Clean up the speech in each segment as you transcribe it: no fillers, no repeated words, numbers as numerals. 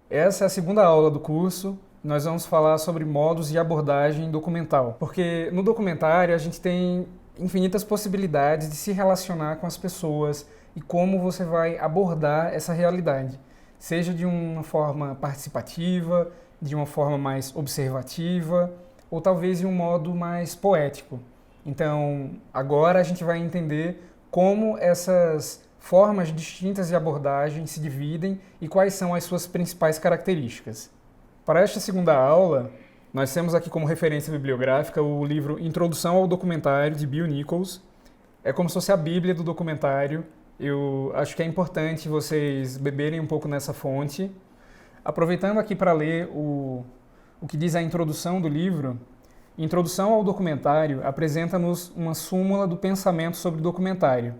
Essa é a segunda aula do curso. Nós vamos falar sobre modos de abordagem documental, porque no documentário a gente tem infinitas possibilidades de se relacionar com as pessoas e como você vai abordar essa realidade, seja de uma forma participativa, de uma forma mais observativa ou talvez de um modo mais poético. Então, agora a gente vai entender como essas formas distintas de abordagem se dividem e quais são as suas principais características. Para esta segunda aula, nós temos aqui como referência bibliográfica o livro Introdução ao Documentário, de Bill Nichols. É como se fosse a Bíblia do documentário. Eu acho que é importante vocês beberem um pouco nessa fonte. Aproveitando aqui para ler o que diz a introdução do livro, Introdução ao Documentário apresenta-nos uma súmula do pensamento sobre o documentário,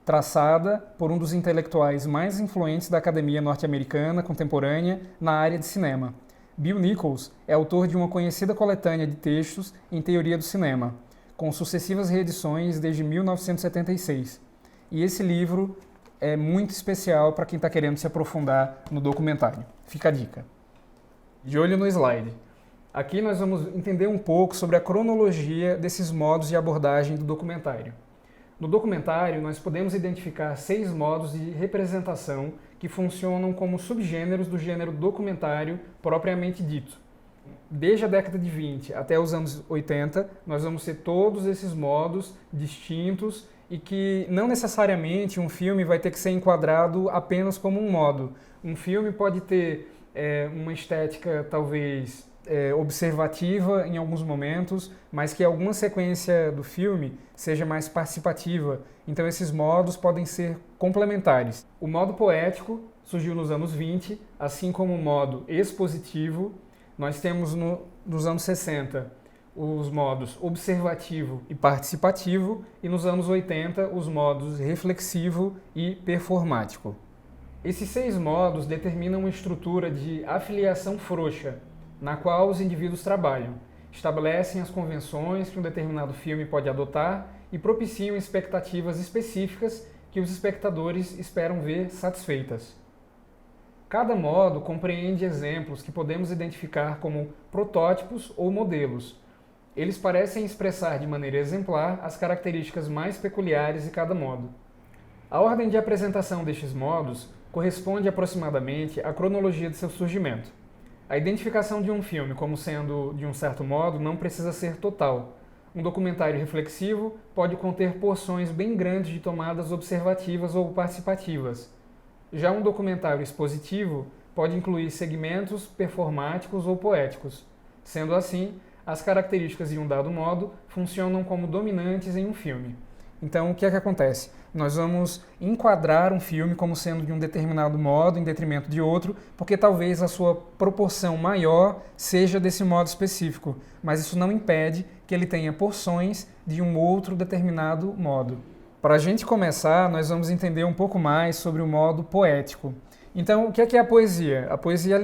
traçada por um dos intelectuais mais influentes da academia norte-americana contemporânea na área de cinema. Bill Nichols é autor de uma conhecida coletânea de textos em teoria do cinema, com sucessivas reedições desde 1976. E esse livro é muito especial para quem está querendo se aprofundar no documentário. Fica a dica. De olho no slide. Aqui nós vamos entender um pouco sobre a cronologia desses modos de abordagem do documentário. No documentário, nós podemos identificar 6 modos de representação que funcionam como subgêneros do gênero documentário propriamente dito. Desde a década de 20 até os anos 80, nós vamos ter todos esses modos distintos e que não necessariamente um filme vai ter que ser enquadrado apenas como um modo. Um filme pode ter uma estética talvez observativa em alguns momentos, mas que alguma sequência do filme seja mais participativa. Então esses modos podem ser complementares. O modo poético surgiu nos anos 20, assim como o modo expositivo. Nós temos nos anos 60 os modos observativo e participativo, e nos anos 80 os modos reflexivo e performático. Esses 6 modos determinam uma estrutura de afiliação frouxa, na qual os indivíduos trabalham, estabelecem as convenções que um determinado filme pode adotar e propiciam expectativas específicas que os espectadores esperam ver satisfeitas. Cada modo compreende exemplos que podemos identificar como protótipos ou modelos. Eles parecem expressar de maneira exemplar as características mais peculiares de cada modo. A ordem de apresentação destes modos corresponde aproximadamente à cronologia de seu surgimento. A identificação de um filme como sendo de um certo modo não precisa ser total. Um documentário reflexivo pode conter porções bem grandes de tomadas observativas ou participativas. Já um documentário expositivo pode incluir segmentos performáticos ou poéticos. Sendo assim, as características de um dado modo funcionam como dominantes em um filme. Então, o que é que acontece? Nós vamos enquadrar um filme como sendo de um determinado modo em detrimento de outro, porque talvez a sua proporção maior seja desse modo específico, mas isso não impede que ele tenha porções de um outro determinado modo. Para a gente começar, nós vamos entender um pouco mais sobre o modo poético. Então, o que é a poesia? A poesia é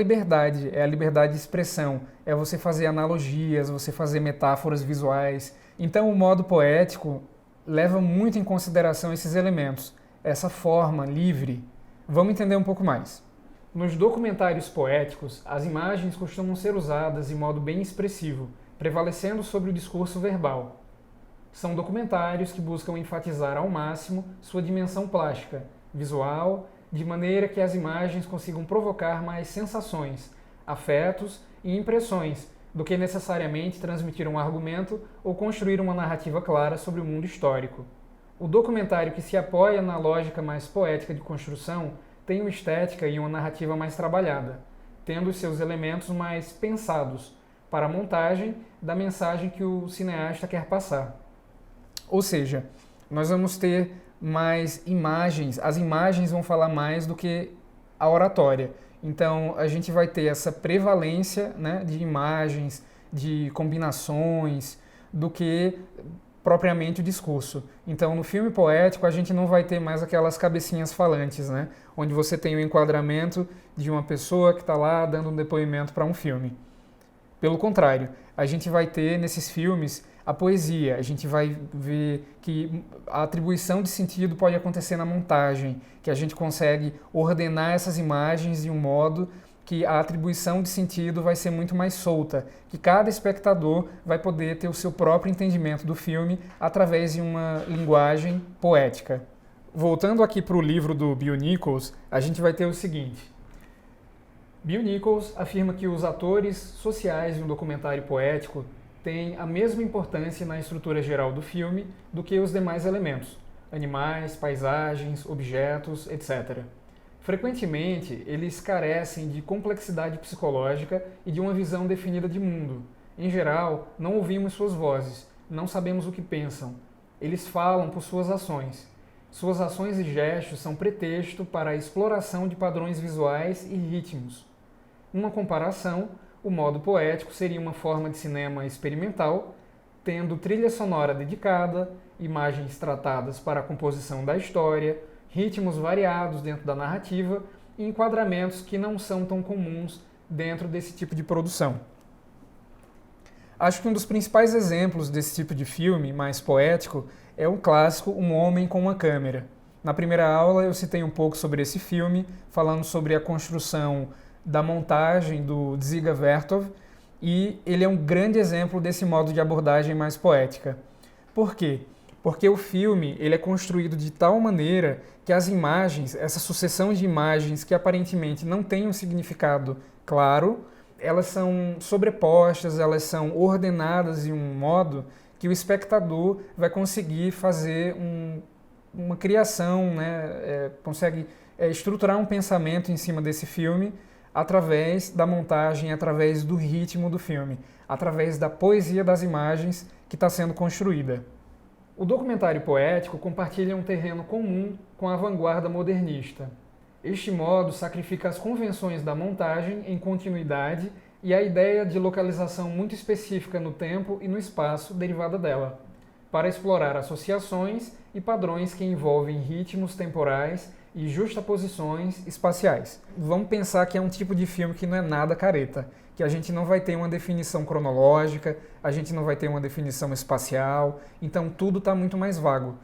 a liberdade de expressão, é você fazer analogias, você fazer metáforas visuais. Então, o modo poético leva muito em consideração esses elementos, essa forma livre. Vamos entender um pouco mais. Nos documentários poéticos, as imagens costumam ser usadas de modo bem expressivo, prevalecendo sobre o discurso verbal. São documentários que buscam enfatizar ao máximo sua dimensão plástica, visual, de maneira que as imagens consigam provocar mais sensações, afetos e impressões, do que necessariamente transmitir um argumento ou construir uma narrativa clara sobre o mundo histórico. O documentário que se apoia na lógica mais poética de construção tem uma estética e uma narrativa mais trabalhada, tendo os seus elementos mais pensados para a montagem da mensagem que o cineasta quer passar. Ou seja, nós vamos ter mais imagens, as imagens vão falar mais do que a oratória. Então, a gente vai ter essa prevalência, né, de imagens, de combinações, do que propriamente o discurso. Então, no filme poético, a gente não vai ter mais aquelas cabecinhas falantes, né, onde você tem o enquadramento de uma pessoa que está lá dando um depoimento para um filme. Pelo contrário, a gente vai ter nesses filmes a poesia, a gente vai ver que a atribuição de sentido pode acontecer na montagem, que a gente consegue ordenar essas imagens de um modo que a atribuição de sentido vai ser muito mais solta, que cada espectador vai poder ter o seu próprio entendimento do filme através de uma linguagem poética. Voltando aqui para o livro do Bill Nichols, a gente vai ter o seguinte. Bill Nichols afirma que os atores sociais de um documentário poético têm a mesma importância na estrutura geral do filme do que os demais elementos, animais, paisagens, objetos, etc. Frequentemente, eles carecem de complexidade psicológica e de uma visão definida de mundo. Em geral, não ouvimos suas vozes, não sabemos o que pensam. Eles falam por suas ações. Suas ações e gestos são pretexto para a exploração de padrões visuais e ritmos. Uma comparação, o modo poético seria uma forma de cinema experimental, tendo trilha sonora dedicada, imagens tratadas para a composição da história, ritmos variados dentro da narrativa e enquadramentos que não são tão comuns dentro desse tipo de produção. Acho que um dos principais exemplos desse tipo de filme mais poético é o clássico Um Homem com uma Câmera. Na primeira aula eu citei um pouco sobre esse filme, falando sobre a construção da montagem do Dziga Vertov, e ele é um grande exemplo desse modo de abordagem mais poética. Por quê? Porque o filme ele é construído de tal maneira que as imagens, essa sucessão de imagens que aparentemente não tem um significado claro, elas são sobrepostas, elas são ordenadas de um modo que o espectador vai conseguir fazer uma criação, né? Consegue estruturar um pensamento em cima desse filme através da montagem, através do ritmo do filme, através da poesia das imagens que está sendo construída. O documentário poético compartilha um terreno comum com a vanguarda modernista. Este modo sacrifica as convenções da montagem em continuidade e a ideia de localização muito específica no tempo e no espaço derivada dela, para explorar associações e padrões que envolvem ritmos temporais e justaposições espaciais. Vamos pensar que é um tipo de filme que não é nada careta, que a gente não vai ter uma definição cronológica, a gente não vai ter uma definição espacial, então tudo está muito mais vago.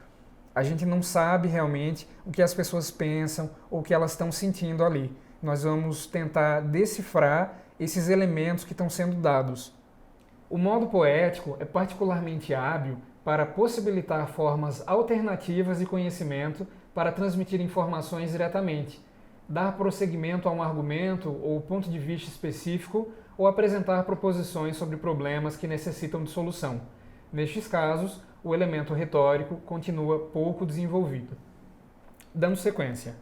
A gente não sabe realmente o que as pessoas pensam ou o que elas estão sentindo ali. Nós vamos tentar decifrar esses elementos que estão sendo dados. O modo poético é particularmente hábil para possibilitar formas alternativas de conhecimento para transmitir informações diretamente, dar prosseguimento a um argumento ou ponto de vista específico ou apresentar proposições sobre problemas que necessitam de solução. Nestes casos, o elemento retórico continua pouco desenvolvido. Dando sequência.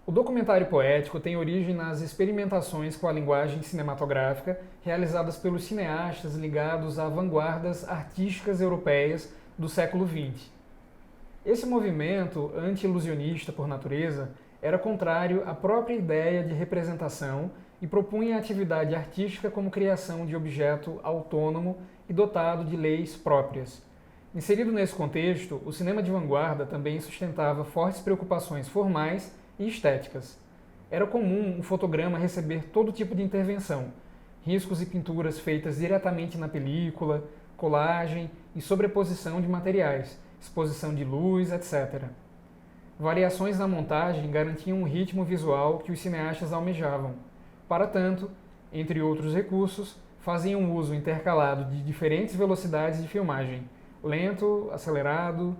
O documentário poético tem origem nas experimentações com a linguagem cinematográfica realizadas pelos cineastas ligados a vanguardas artísticas europeias do século XX. Esse movimento anti-ilusionista por natureza era contrário à própria ideia de representação e propunha a atividade artística como criação de objeto autônomo e dotado de leis próprias. Inserido nesse contexto, o cinema de vanguarda também sustentava fortes preocupações formais e estéticas. Era comum um fotograma receber todo tipo de intervenção, riscos e pinturas feitas diretamente na película, colagem e sobreposição de materiais, exposição de luz, etc. Variações na montagem garantiam um ritmo visual que os cineastas almejavam. Para tanto, entre outros recursos, faziam uso intercalado de diferentes velocidades de filmagem, lento, acelerado,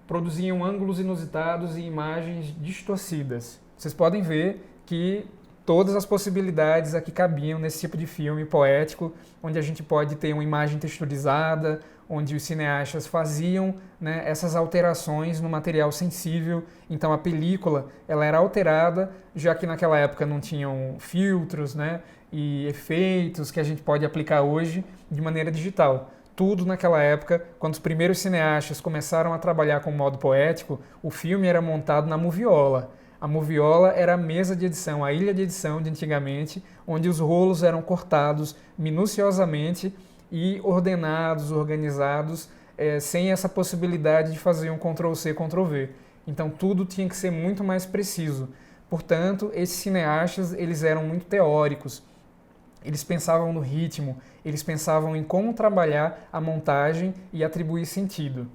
produziam ângulos inusitados e imagens distorcidas. Vocês podem ver que todas as possibilidades aqui cabiam nesse tipo de filme poético, onde a gente pode ter uma imagem texturizada, onde os cineastas faziam, né, essas alterações no material sensível. Então a película ela era alterada, já que naquela época não tinham filtros, né, e efeitos que a gente pode aplicar hoje de maneira digital. Tudo naquela época, quando os primeiros cineastas começaram a trabalhar com o modo poético, o filme era montado na moviola. A moviola era a mesa de edição, a ilha de edição de antigamente, onde os rolos eram cortados minuciosamente e ordenados, organizados, sem essa possibilidade de fazer um Ctrl+C, Ctrl+V. Então tudo tinha que ser muito mais preciso. Portanto, esses cineastas eles eram muito teóricos. Eles pensavam no ritmo, eles pensavam em como trabalhar a montagem e atribuir sentido.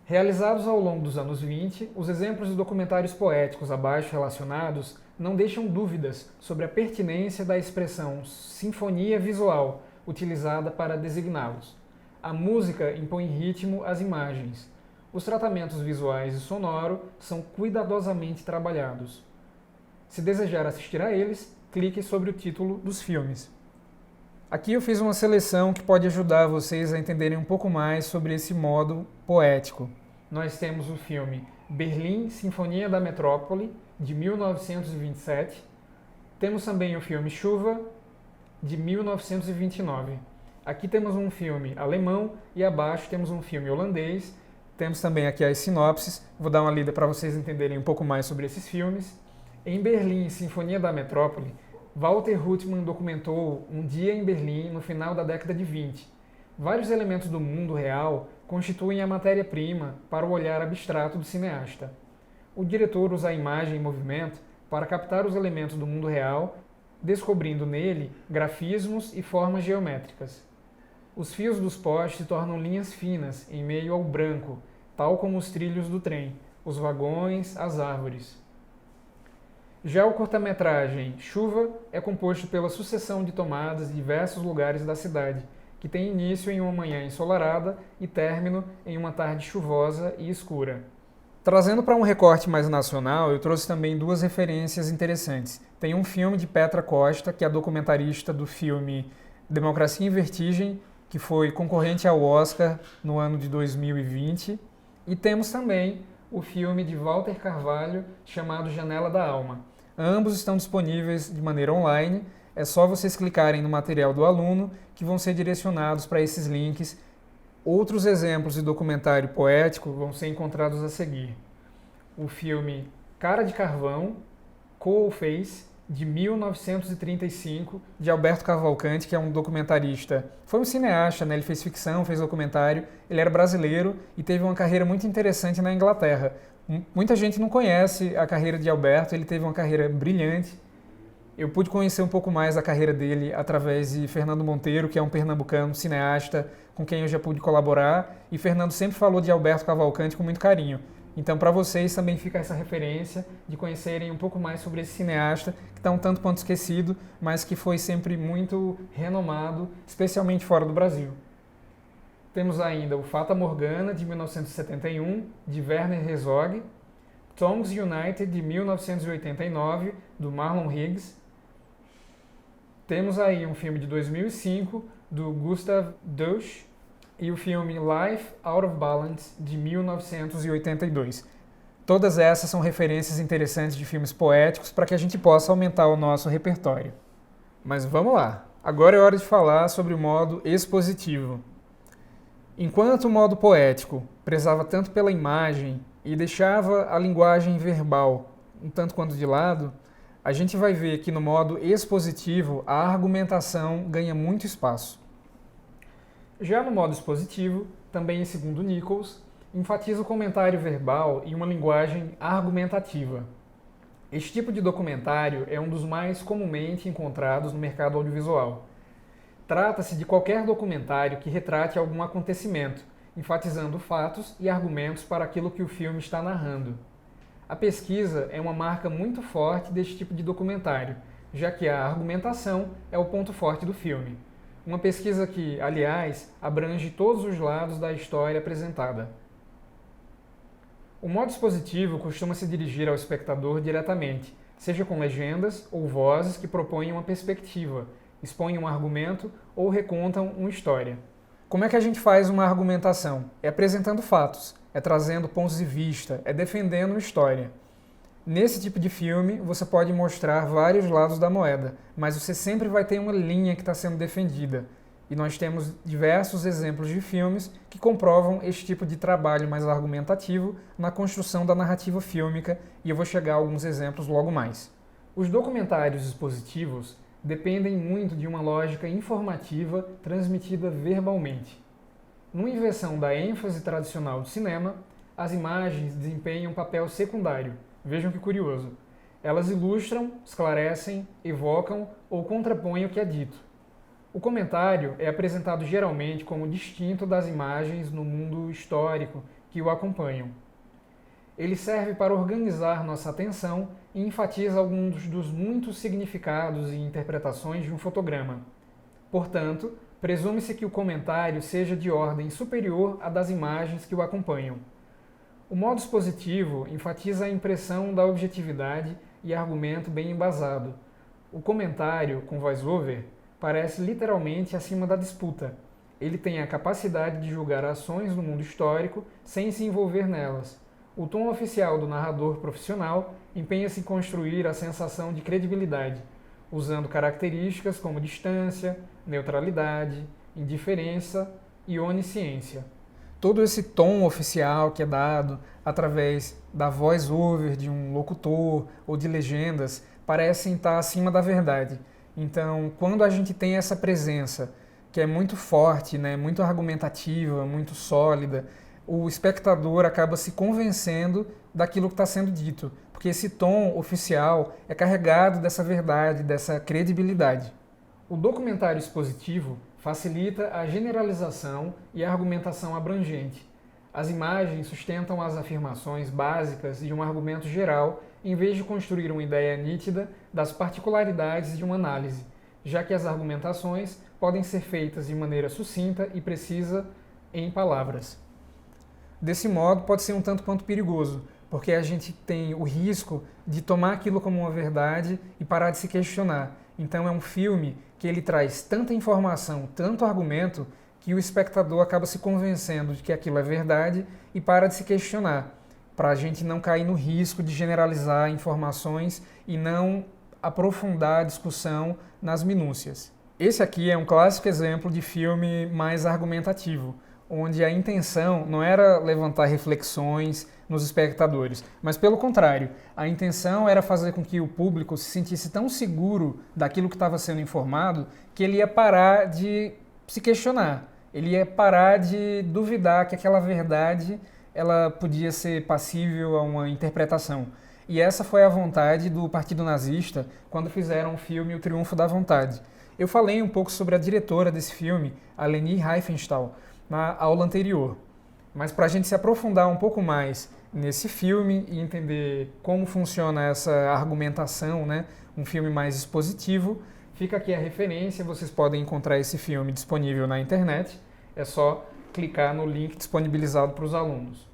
Realizados ao longo dos anos 20, os exemplos de documentários poéticos abaixo relacionados não deixam dúvidas sobre a pertinência da expressão sinfonia visual utilizada para designá-los. A música impõe ritmo às imagens. Os tratamentos visuais e sonoro são cuidadosamente trabalhados. Se desejar assistir a eles, clique sobre o título dos filmes. Aqui eu fiz uma seleção que pode ajudar vocês a entenderem um pouco mais sobre esse modo poético. Nós temos o filme Berlim, Sinfonia da Metrópole, de 1927. Temos também o filme Chuva, de 1929. Aqui temos um filme alemão e abaixo temos um filme holandês. Temos também aqui as sinopses. Vou dar uma lida para vocês entenderem um pouco mais sobre esses filmes. Em Berlim, Sinfonia da Metrópole, Walter Ruttmann documentou um dia em Berlim no final da década de 20. Vários elementos do mundo real constituem a matéria-prima para o olhar abstrato do cineasta. O diretor usa a imagem em movimento para captar os elementos do mundo real, descobrindo nele grafismos e formas geométricas. Os fios dos postes se tornam linhas finas em meio ao branco, tal como os trilhos do trem, os vagões, as árvores. Já o curta-metragem Chuva é composto pela sucessão de tomadas de diversos lugares da cidade, que tem início em uma manhã ensolarada e término em uma tarde chuvosa e escura. Trazendo para um recorte mais nacional, eu trouxe também duas referências interessantes. Tem um filme de Petra Costa, que é a documentarista do filme Democracia em Vertigem, que foi concorrente ao Oscar no ano de 2020. E temos também o filme de Walter Carvalho, chamado Janela da Alma. Ambos estão disponíveis de maneira online, é só vocês clicarem no material do aluno que vão ser direcionados para esses links. Outros exemplos de documentário poético vão ser encontrados a seguir. O filme Cara de Carvão, Coal Face, de 1935, de Alberto Cavalcanti, que é um documentarista. Foi um cineasta, né? Ele fez ficção, fez documentário, ele era brasileiro e teve uma carreira muito interessante na Inglaterra. Muita gente não conhece a carreira de Alberto, ele teve uma carreira brilhante. Eu pude conhecer um pouco mais a carreira dele através de Fernando Monteiro, que é um pernambucano, cineasta, com quem eu já pude colaborar, e Fernando sempre falou de Alberto Cavalcanti com muito carinho. Então, para vocês também fica essa referência de conhecerem um pouco mais sobre esse cineasta, que está um tanto quanto esquecido, mas que foi sempre muito renomado, especialmente fora do Brasil. Temos ainda o Fata Morgana, de 1971, de Werner Herzog, Tongues United, de 1989, do Marlon Higgs. Temos aí um filme de 2005, do Gustav Deutsch, e o filme Life Out of Balance, de 1982. Todas essas são referências interessantes de filmes poéticos para que a gente possa aumentar o nosso repertório. Mas vamos lá! Agora é hora de falar sobre o modo expositivo. Enquanto o modo poético prezava tanto pela imagem e deixava a linguagem verbal um tanto quanto de lado, a gente vai ver que no modo expositivo a argumentação ganha muito espaço. Já no modo expositivo, também segundo Nichols, enfatiza o comentário verbal e uma linguagem argumentativa. Este tipo de documentário é um dos mais comumente encontrados no mercado audiovisual. Trata-se de qualquer documentário que retrate algum acontecimento, enfatizando fatos e argumentos para aquilo que o filme está narrando. A pesquisa é uma marca muito forte deste tipo de documentário, já que a argumentação é o ponto forte do filme. Uma pesquisa que, aliás, abrange todos os lados da história apresentada. O modo expositivo costuma se dirigir ao espectador diretamente, seja com legendas ou vozes que propõem uma perspectiva, expõem um argumento ou recontam uma história. Como é que a gente faz uma argumentação? É apresentando fatos, é trazendo pontos de vista, é defendendo uma história. Nesse tipo de filme, você pode mostrar vários lados da moeda, mas você sempre vai ter uma linha que está sendo defendida. E nós temos diversos exemplos de filmes que comprovam este tipo de trabalho mais argumentativo na construção da narrativa fílmica, e eu vou chegar a alguns exemplos logo mais. Os documentários expositivos dependem muito de uma lógica informativa transmitida verbalmente. Numa inversão da ênfase tradicional do cinema, as imagens desempenham um papel secundário. Vejam que curioso. Elas ilustram, esclarecem, evocam ou contrapõem o que é dito. O comentário é apresentado geralmente como distinto das imagens no mundo histórico que o acompanham. Ele serve para organizar nossa atenção e enfatiza alguns dos muitos significados e interpretações de um fotograma. Portanto, presume-se que o comentário seja de ordem superior à das imagens que o acompanham. O modo expositivo enfatiza a impressão da objetividade e argumento bem embasado. O comentário, com voice-over, parece literalmente acima da disputa. Ele tem a capacidade de julgar ações no mundo histórico sem se envolver nelas. O tom oficial do narrador profissional empenha-se em construir a sensação de credibilidade, usando características como distância, neutralidade, indiferença e onisciência. Todo esse tom oficial que é dado através da voice-over de um locutor ou de legendas parecem estar acima da verdade. Então, quando a gente tem essa presença que é muito forte, né, muito argumentativa, muito sólida, o espectador acaba se convencendo daquilo que está sendo dito, porque esse tom oficial é carregado dessa verdade, dessa credibilidade. O documentário expositivo facilita a generalização e a argumentação abrangente. As imagens sustentam as afirmações básicas de um argumento geral, em vez de construir uma ideia nítida das particularidades de uma análise, já que as argumentações podem ser feitas de maneira sucinta e precisa em palavras. Desse modo, pode ser um tanto quanto perigoso, porque a gente tem o risco de tomar aquilo como uma verdade e parar de se questionar. Então é um filme que ele traz tanta informação, tanto argumento, que o espectador acaba se convencendo de que aquilo é verdade e para de se questionar, para a gente não cair no risco de generalizar informações e não aprofundar a discussão nas minúcias. Esse aqui é um clássico exemplo de filme mais argumentativo, onde a intenção não era levantar reflexões nos espectadores, mas pelo contrário, a intenção era fazer com que o público se sentisse tão seguro daquilo que estava sendo informado que ele ia parar de se questionar, ele ia parar de duvidar que aquela verdade ela podia ser passível a uma interpretação. E essa foi a vontade do Partido Nazista quando fizeram o filme O Triunfo da Vontade. Eu falei um pouco sobre a diretora desse filme, a Leni Riefenstahl, na aula anterior. Mas para a gente se aprofundar um pouco mais nesse filme e entender como funciona essa argumentação, né, um filme mais expositivo, fica aqui a referência, vocês podem encontrar esse filme disponível na internet, é só clicar no link disponibilizado para os alunos.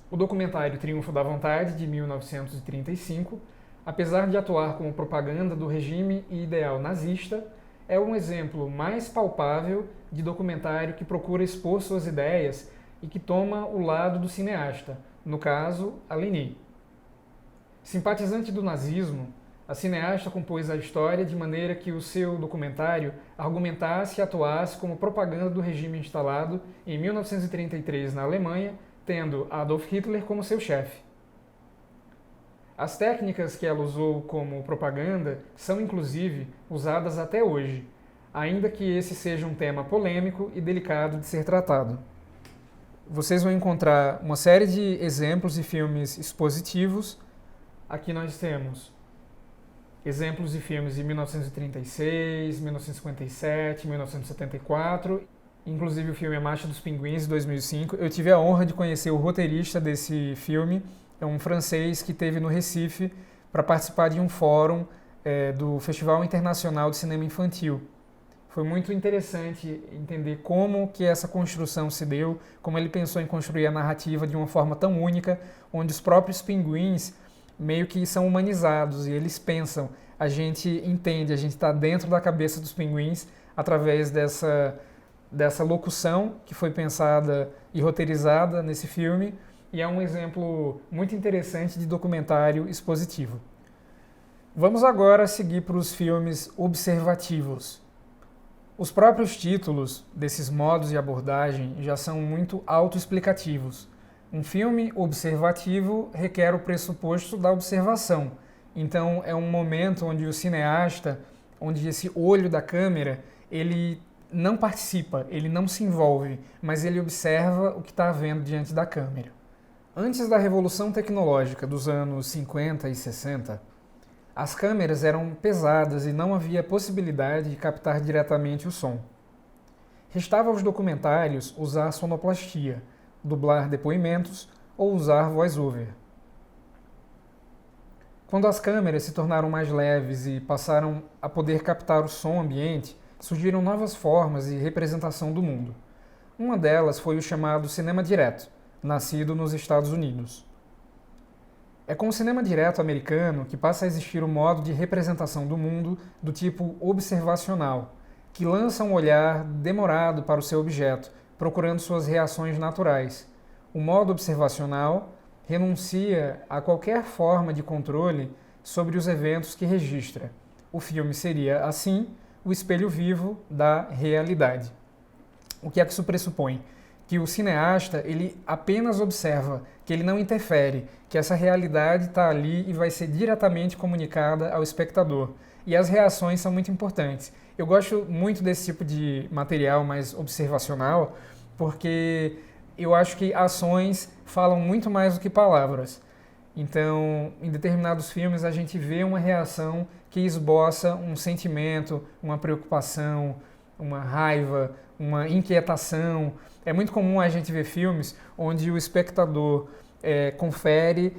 O documentário Triunfo da Vontade, de 1935, apesar de atuar como propaganda do regime e ideal nazista, é um exemplo mais palpável de documentário que procura expor suas ideias e que toma o lado do cineasta, no caso, a Leni. Simpatizante do nazismo, a cineasta compôs a história de maneira que o seu documentário argumentasse e atuasse como propaganda do regime instalado em 1933 na Alemanha, tendo Adolf Hitler como seu chefe. As técnicas que ela usou como propaganda são, inclusive, usadas até hoje, ainda que esse seja um tema polêmico e delicado de ser tratado. Vocês vão encontrar uma série de exemplos de filmes expositivos. Aqui nós temos exemplos de filmes de 1936, 1957, 1974, inclusive o filme A Marcha dos Pinguins, de 2005. Eu tive a honra de conhecer o roteirista desse filme, é um francês que esteve no Recife para participar de um fórum do Festival Internacional de Cinema Infantil. Foi muito interessante entender como que essa construção se deu, como ele pensou em construir a narrativa de uma forma tão única, onde os próprios pinguins meio que são humanizados e eles pensam, a gente entende, a gente está dentro da cabeça dos pinguins através dessa locução que foi pensada e roteirizada nesse filme, e é um exemplo muito interessante de documentário expositivo. Vamos agora seguir para os filmes observativos. Os próprios títulos desses modos de abordagem já são muito autoexplicativos. Um filme observativo requer o pressuposto da observação. Então é um momento onde o cineasta, onde esse olho da câmera, ele não participa, ele não se envolve, mas ele observa o que está vendo diante da câmera. Antes da revolução tecnológica dos anos 50 e 60, as câmeras eram pesadas e não havia possibilidade de captar diretamente o som. Restava aos documentários usar sonoplastia, dublar depoimentos ou usar voice-over. Quando as câmeras se tornaram mais leves e passaram a poder captar o som ambiente, surgiram novas formas de representação do mundo. Uma delas foi o chamado cinema direto, nascido nos Estados Unidos. É com o cinema direto americano que passa a existir o modo de representação do mundo do tipo observacional, que lança um olhar demorado para o seu objeto, procurando suas reações naturais. O modo observacional renuncia a qualquer forma de controle sobre os eventos que registra. O filme seria, assim, o espelho vivo da realidade. O que é que isso pressupõe? Que o cineasta ele apenas observa, que ele não interfere, que essa realidade está ali e vai ser diretamente comunicada ao espectador. E as reações são muito importantes. Eu gosto muito desse tipo de material mais observacional, porque eu acho que ações falam muito mais do que palavras. Então, em determinados filmes, a gente vê uma reação que esboça um sentimento, uma preocupação, uma raiva, uma inquietação. É muito comum a gente ver filmes onde o espectador confere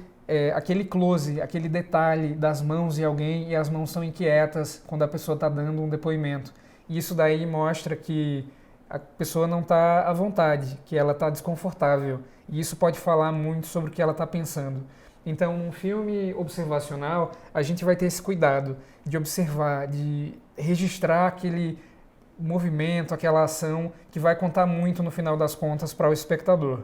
aquele close, aquele detalhe das mãos de alguém e as mãos são inquietas quando a pessoa está dando um depoimento. E isso daí mostra que a pessoa não está à vontade, que ela está desconfortável. E isso pode falar muito sobre o que ela está pensando. Então, num filme observacional, a gente vai ter esse cuidado de observar, de registrar aquele movimento, aquela ação que vai contar muito no final das contas para o espectador.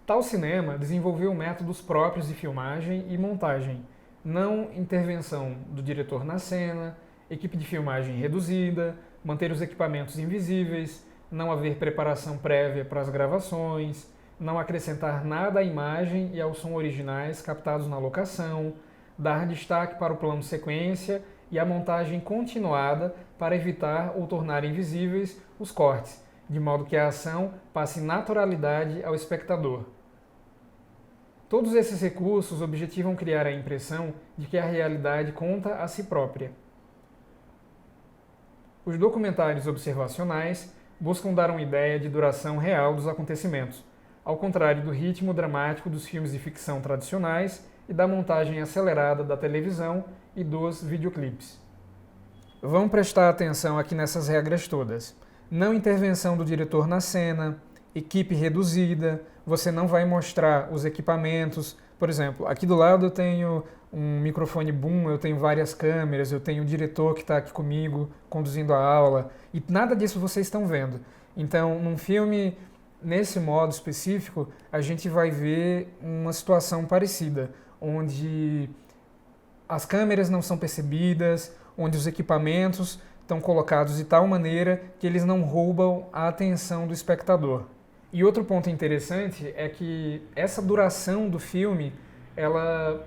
Tal cinema desenvolveu métodos próprios de filmagem e montagem, não intervenção do diretor na cena, equipe de filmagem reduzida, manter os equipamentos invisíveis, não haver preparação prévia para as gravações, não acrescentar nada à imagem e ao som originais captados na locação, dar destaque para o plano sequência e a montagem continuada para evitar ou tornar invisíveis os cortes, de modo que a ação passe naturalidade ao espectador. Todos esses recursos objetivam criar a impressão de que a realidade conta a si própria. Os documentários observacionais buscam dar uma ideia de duração real dos acontecimentos, ao contrário do ritmo dramático dos filmes de ficção tradicionais e da montagem acelerada da televisão e dos videoclipes. Vamos prestar atenção aqui nessas regras todas. Não intervenção do diretor na cena, equipe reduzida, você não vai mostrar os equipamentos. Por exemplo, aqui do lado eu tenho um microfone boom, eu tenho várias câmeras, eu tenho o diretor que está aqui comigo conduzindo a aula, e nada disso vocês estão vendo. Então, num filme nesse modo específico, a gente vai ver uma situação parecida, onde as câmeras não são percebidas, onde os equipamentos estão colocados de tal maneira que eles não roubam a atenção do espectador. E outro ponto interessante é que essa duração do filme, ela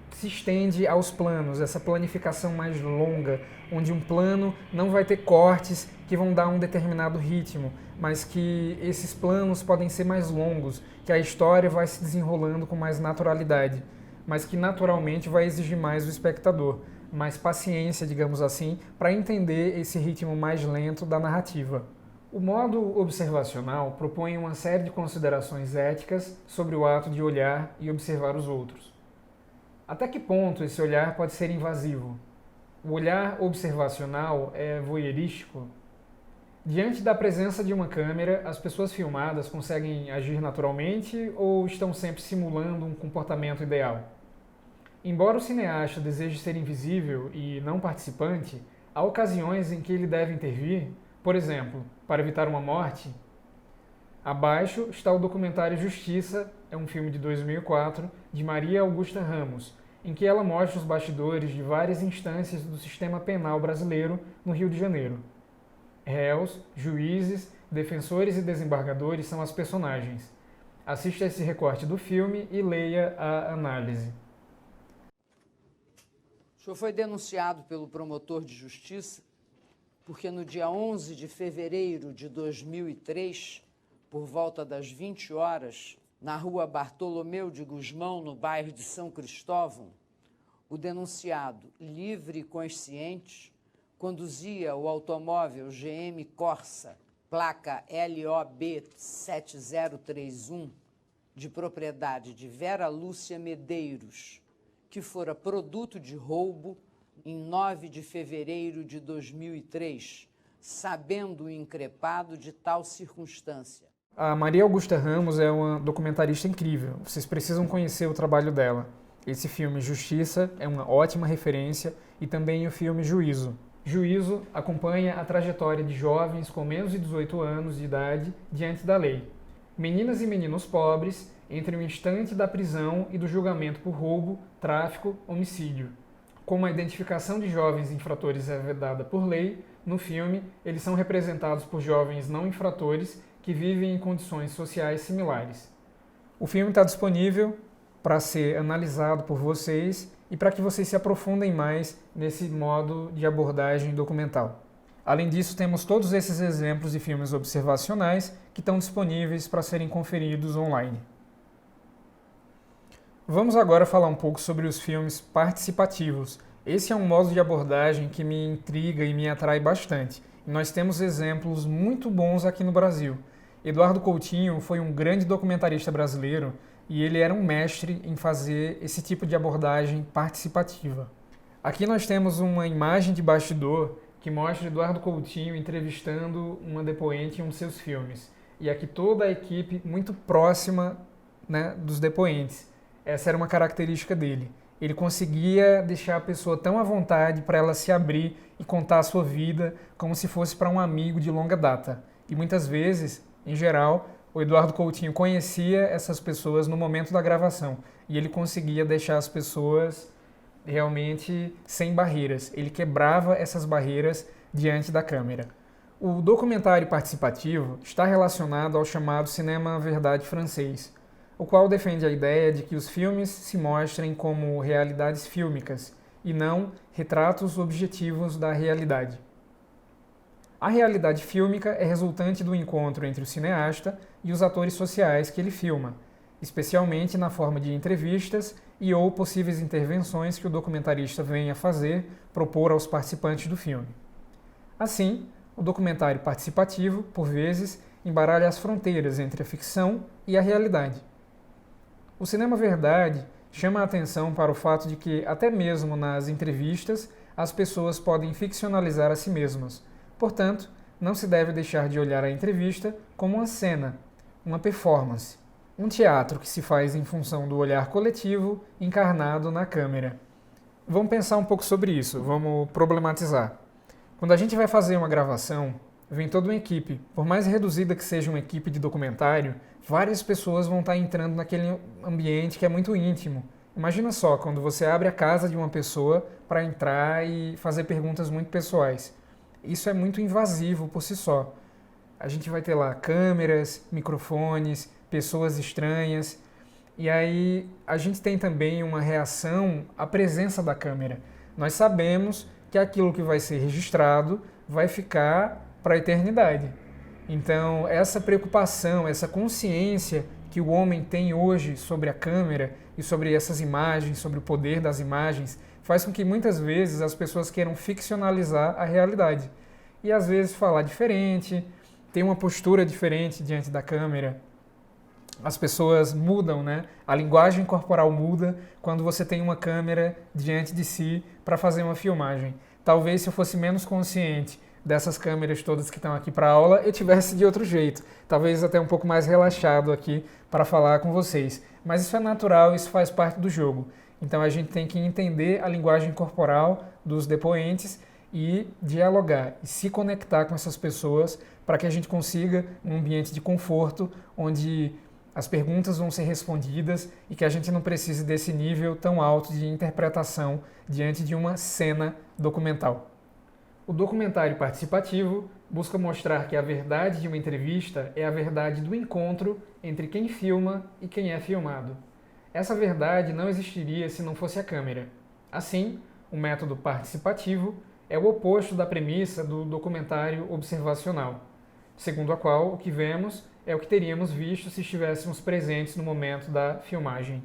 se estende aos planos, essa planificação mais longa, onde um plano não vai ter cortes que vão dar um determinado ritmo, mas que esses planos podem ser mais longos, que a história vai se desenrolando com mais naturalidade, mas que naturalmente vai exigir mais do espectador, mais paciência, digamos assim, para entender esse ritmo mais lento da narrativa. O modo observacional propõe uma série de considerações éticas sobre o ato de olhar e observar os outros. Até que ponto esse olhar pode ser invasivo? O olhar observacional é voyeurístico? Diante da presença de uma câmera, as pessoas filmadas conseguem agir naturalmente ou estão sempre simulando um comportamento ideal? Embora o cineasta deseje ser invisível e não participante, há ocasiões em que ele deve intervir, por exemplo, para evitar uma morte. Abaixo está o documentário Justiça, é um filme de 2004, de Maria Augusta Ramos, em que ela mostra os bastidores de várias instâncias do sistema penal brasileiro no Rio de Janeiro. Réus, juízes, defensores e desembargadores são as personagens. Assista esse recorte do filme e leia a análise. O senhor foi denunciado pelo promotor de justiça porque no dia 11 de fevereiro de 2003, por volta das 20 horas, na rua Bartolomeu de Gusmão, no bairro de São Cristóvão, o denunciado, livre e consciente, conduzia o automóvel GM Corsa placa LOB 7031, de propriedade de Vera Lúcia Medeiros, que fora produto de roubo em 9 de fevereiro de 2003, sabendo o increpado de tal circunstância. A Maria Augusta Ramos é uma documentarista incrível, vocês precisam conhecer o trabalho dela. Esse filme Justiça é uma ótima referência e também o filme Juízo. Juízo acompanha a trajetória de jovens com menos de 18 anos de idade diante da lei. Meninas e meninos pobres entre o instante da prisão e do julgamento por roubo, tráfico, homicídio. Como a identificação de jovens infratores é vedada por lei, no filme eles são representados por jovens não infratores que vivem em condições sociais similares. O filme está disponível para ser analisado por vocês e para que vocês se aprofundem mais nesse modo de abordagem documental. Além disso, temos todos esses exemplos de filmes observacionais que estão disponíveis para serem conferidos online. Vamos agora falar um pouco sobre os filmes participativos. Esse é um modo de abordagem que me intriga e me atrai bastante. E nós temos exemplos muito bons aqui no Brasil. Eduardo Coutinho foi um grande documentarista brasileiro e ele era um mestre em fazer esse tipo de abordagem participativa. Aqui nós temos uma imagem de bastidor que mostra Eduardo Coutinho entrevistando uma depoente em um de seus filmes. E aqui toda a equipe muito próxima, né, dos depoentes. Essa era uma característica dele. Ele conseguia deixar a pessoa tão à vontade para ela se abrir e contar a sua vida como se fosse para um amigo de longa data. E muitas vezes, em geral, o Eduardo Coutinho conhecia essas pessoas no momento da gravação e ele conseguia deixar as pessoas realmente sem barreiras. Ele quebrava essas barreiras diante da câmera. O documentário participativo está relacionado ao chamado cinema verdade francês, o qual defende a ideia de que os filmes se mostrem como realidades fílmicas e não retratos objetivos da realidade. A realidade fílmica é resultante do encontro entre o cineasta e os atores sociais que ele filma, especialmente na forma de entrevistas e ou possíveis intervenções que o documentarista venha fazer, propor aos participantes do filme. Assim, o documentário participativo, por vezes, embaralha as fronteiras entre a ficção e a realidade. O cinema verdade chama a atenção para o fato de que, até mesmo nas entrevistas, as pessoas podem ficcionalizar a si mesmas. Portanto, não se deve deixar de olhar a entrevista como uma cena, uma performance, um teatro que se faz em função do olhar coletivo encarnado na câmera. Vamos pensar um pouco sobre isso, vamos problematizar. Quando a gente vai fazer uma gravação, vem toda uma equipe. Por mais reduzida que seja uma equipe de documentário, várias pessoas vão estar entrando naquele ambiente que é muito íntimo. Imagina só, quando você abre a casa de uma pessoa para entrar e fazer perguntas muito pessoais. Isso é muito invasivo por si só. A gente vai ter lá câmeras, microfones, pessoas estranhas. E aí a gente tem também uma reação à presença da câmera. Nós sabemos que aquilo que vai ser registrado vai ficar para a eternidade. Então, essa preocupação, essa consciência que o homem tem hoje sobre a câmera e sobre essas imagens, sobre o poder das imagens, faz com que muitas vezes as pessoas queiram ficcionalizar a realidade. E às vezes falar diferente, ter uma postura diferente diante da câmera. As pessoas mudam, né? A linguagem corporal muda quando você tem uma câmera diante de si para fazer uma filmagem. Talvez se eu fosse menos consciente dessas câmeras todas que estão aqui para a aula, eu tivesse de outro jeito. Talvez até um pouco mais relaxado aqui para falar com vocês. Mas isso é natural, isso faz parte do jogo. Então a gente tem que entender a linguagem corporal dos depoentes e dialogar e se conectar com essas pessoas para que a gente consiga um ambiente de conforto onde as perguntas vão ser respondidas e que a gente não precise desse nível tão alto de interpretação diante de uma cena documental. O documentário participativo busca mostrar que a verdade de uma entrevista é a verdade do encontro entre quem filma e quem é filmado. Essa verdade não existiria se não fosse a câmera. Assim, o método participativo é o oposto da premissa do documentário observacional, segundo a qual o que vemos é o que teríamos visto se estivéssemos presentes no momento da filmagem.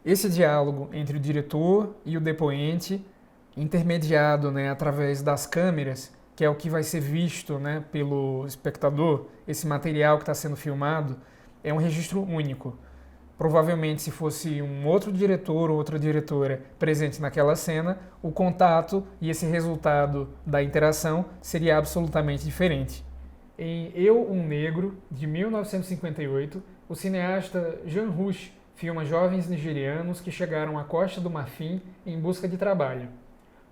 Esse diálogo entre o diretor e o depoente, intermediado, através das câmeras, que é o que vai ser visto, né, pelo espectador, esse material que está sendo filmado, é um registro único. Provavelmente, se fosse um outro diretor ou outra diretora presente naquela cena, o contato e esse resultado da interação seria absolutamente diferente. Em Eu, um Negro, de 1958, o cineasta Jean Rouch filma jovens nigerianos que chegaram à Costa do Marfim em busca de trabalho.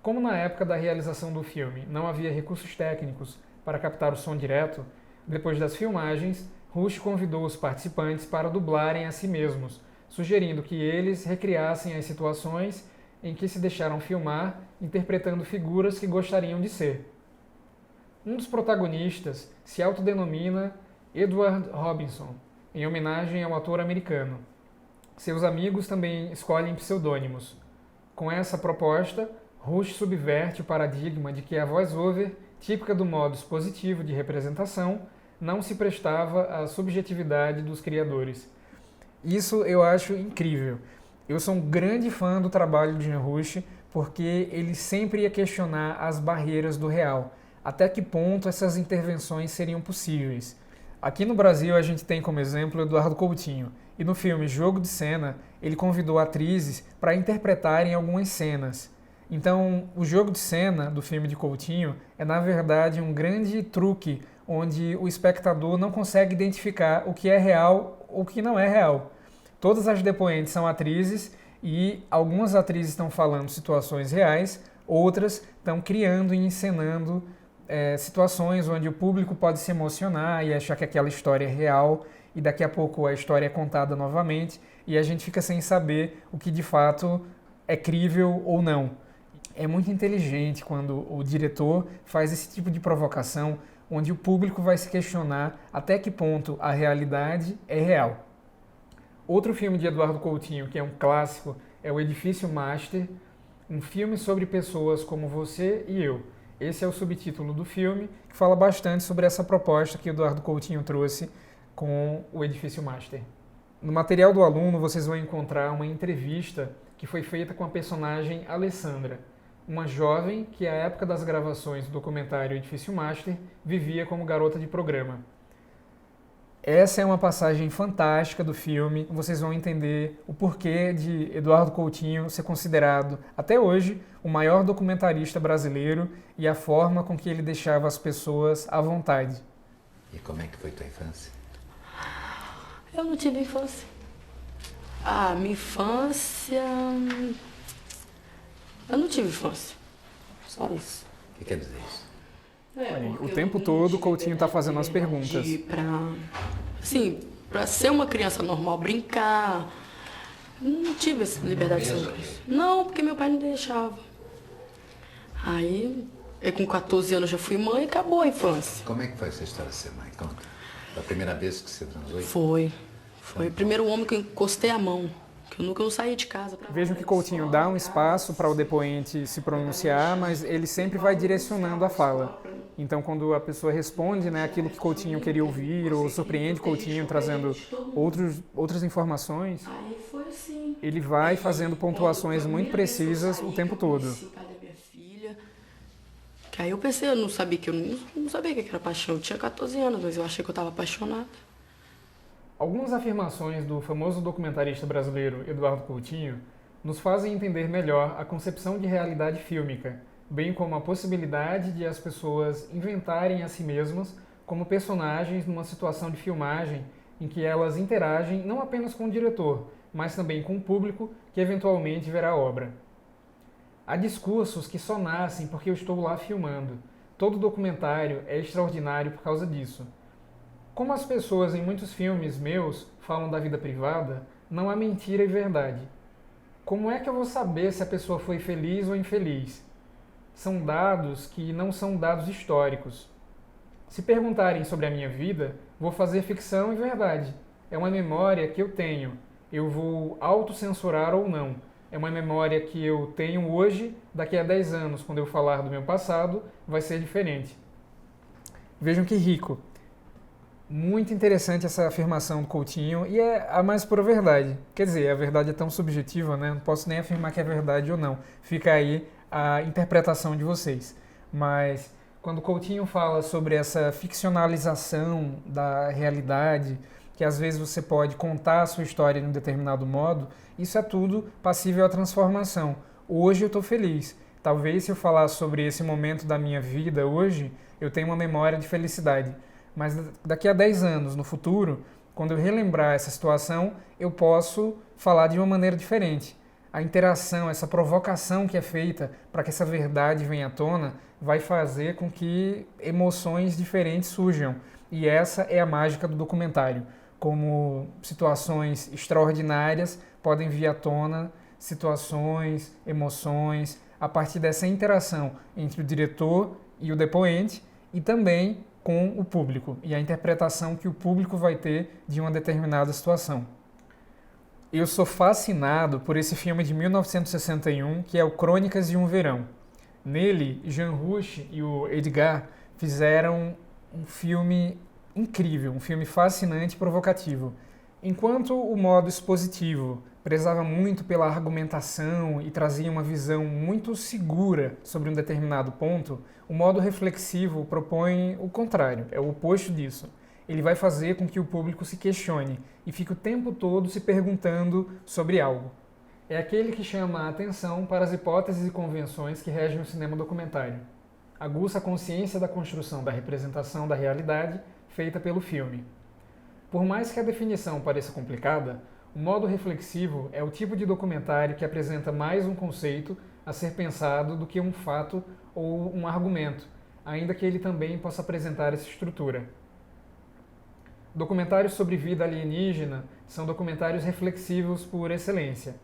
Como na época da realização do filme não havia recursos técnicos para captar o som direto, depois das filmagens, Rouch convidou os participantes para dublarem a si mesmos, sugerindo que eles recriassem as situações em que se deixaram filmar, interpretando figuras que gostariam de ser. Um dos protagonistas se autodenomina Edward Robinson, em homenagem ao ator americano. Seus amigos também escolhem pseudônimos. Com essa proposta, Rouch subverte o paradigma de que a voice-over, típica do modo expositivo de representação, não se prestava à subjetividade dos criadores. Isso eu acho incrível. Eu sou um grande fã do trabalho de Jean Rouch porque ele sempre ia questionar as barreiras do real. Até que ponto essas intervenções seriam possíveis? Aqui no Brasil a gente tem como exemplo Eduardo Coutinho, e no filme Jogo de Cena ele convidou atrizes para interpretarem algumas cenas. Então, o Jogo de Cena do filme de Coutinho é na verdade um grande truque onde o espectador não consegue identificar o que é real ou o que não é real. Todas as depoentes são atrizes e algumas atrizes estão falando situações reais, outras estão criando e encenando situações onde o público pode se emocionar e achar que aquela história é real e daqui a pouco a história é contada novamente e a gente fica sem saber o que de fato é crível ou não. É muito inteligente quando o diretor faz esse tipo de provocação onde o público vai se questionar até que ponto a realidade é real. Outro filme de Eduardo Coutinho, que é um clássico, é O Edifício Master, um filme sobre pessoas como você e eu. Esse é o subtítulo do filme, que fala bastante sobre essa proposta que Eduardo Coutinho trouxe com o Edifício Master. No material do aluno, vocês vão encontrar uma entrevista que foi feita com a personagem Alessandra, uma jovem que, à época das gravações do documentário Edifício Master, vivia como garota de programa. Essa é uma passagem fantástica do filme, vocês vão entender o porquê de Eduardo Coutinho ser considerado, até hoje, o maior documentarista brasileiro e a forma com que ele deixava as pessoas à vontade. E como é que foi tua infância? Eu não tive infância. Minha infância... Eu não tive infância. Só isso. O que quer dizer isso? O tempo todo o Coutinho está fazendo as perguntas. Pra ser uma criança normal, brincar. Não tive essa liberdade de ser uma criança. Não, porque meu pai não deixava. Aí, eu com 14 anos já fui mãe e acabou a infância. Como é que foi essa história de ser mãe? Conta. Da primeira vez que você transou? Foi o primeiro homem que eu encostei a mão. Que eu nunca não saí de casa. Vejam que Coutinho dá um espaço para o depoente se pronunciar, mas ele sempre vai direcionando a fala. Então, quando a pessoa responde, né, aquilo que Coutinho queria ouvir, ou surpreende Coutinho trazendo outras informações, ele vai fazendo pontuações muito precisas o tempo todo. Que aí eu pensei, eu não sabia que era paixão. Eu tinha 14 anos, mas eu achei que eu estava apaixonada. Algumas afirmações do famoso documentarista brasileiro Eduardo Coutinho nos fazem entender melhor a concepção de realidade fílmica, bem como a possibilidade de as pessoas inventarem a si mesmas como personagens numa situação de filmagem em que elas interagem não apenas com o diretor, mas também com o público que eventualmente verá a obra. Há discursos que só nascem porque eu estou lá filmando. Todo documentário é extraordinário por causa disso. Como as pessoas em muitos filmes meus falam da vida privada, não há mentira e verdade. Como é que eu vou saber se a pessoa foi feliz ou infeliz? São dados que não são dados históricos. Se perguntarem sobre a minha vida, vou fazer ficção e verdade. É uma memória que eu tenho. Eu vou autocensurar ou não. É uma memória que eu tenho hoje, daqui a 10 anos, quando eu falar do meu passado, vai ser diferente. Vejam que rico. Muito interessante essa afirmação do Coutinho e é a mais pura verdade. Quer dizer, a verdade é tão subjetiva, né? Não posso nem afirmar que é verdade ou não. Fica aí a interpretação de vocês. Mas quando Coutinho fala sobre essa ficcionalização da realidade, que às vezes você pode contar a sua história de um determinado modo, isso é tudo passível à transformação. Hoje eu estou feliz. Talvez se eu falar sobre esse momento da minha vida hoje, eu tenha uma memória de felicidade. Mas daqui a 10 anos, no futuro, quando eu relembrar essa situação, eu posso falar de uma maneira diferente. A interação, essa provocação que é feita para que essa verdade venha à tona, vai fazer com que emoções diferentes surjam. E essa é a mágica do documentário. Como situações extraordinárias podem vir à tona, situações, emoções, a partir dessa interação entre o diretor e o depoente e também com o público e a interpretação que o público vai ter de uma determinada situação. Eu sou fascinado por esse filme de 1961, que é o Crônicas de um Verão. Nele, Jean Rouch e o Edgar fizeram um filme incrível, um filme fascinante e provocativo. Enquanto o modo expositivo prezava muito pela argumentação e trazia uma visão muito segura sobre um determinado ponto, o modo reflexivo propõe o contrário, é o oposto disso. Ele vai fazer com que o público se questione e fique o tempo todo se perguntando sobre algo. É aquele que chama a atenção para as hipóteses e convenções que regem o cinema documentário. Aguça a consciência da construção da representação da realidade feita pelo filme. Por mais que a definição pareça complicada, o modo reflexivo é o tipo de documentário que apresenta mais um conceito a ser pensado do que um fato ou um argumento, ainda que ele também possa apresentar essa estrutura. Documentários sobre vida alienígena são documentários reflexivos por excelência.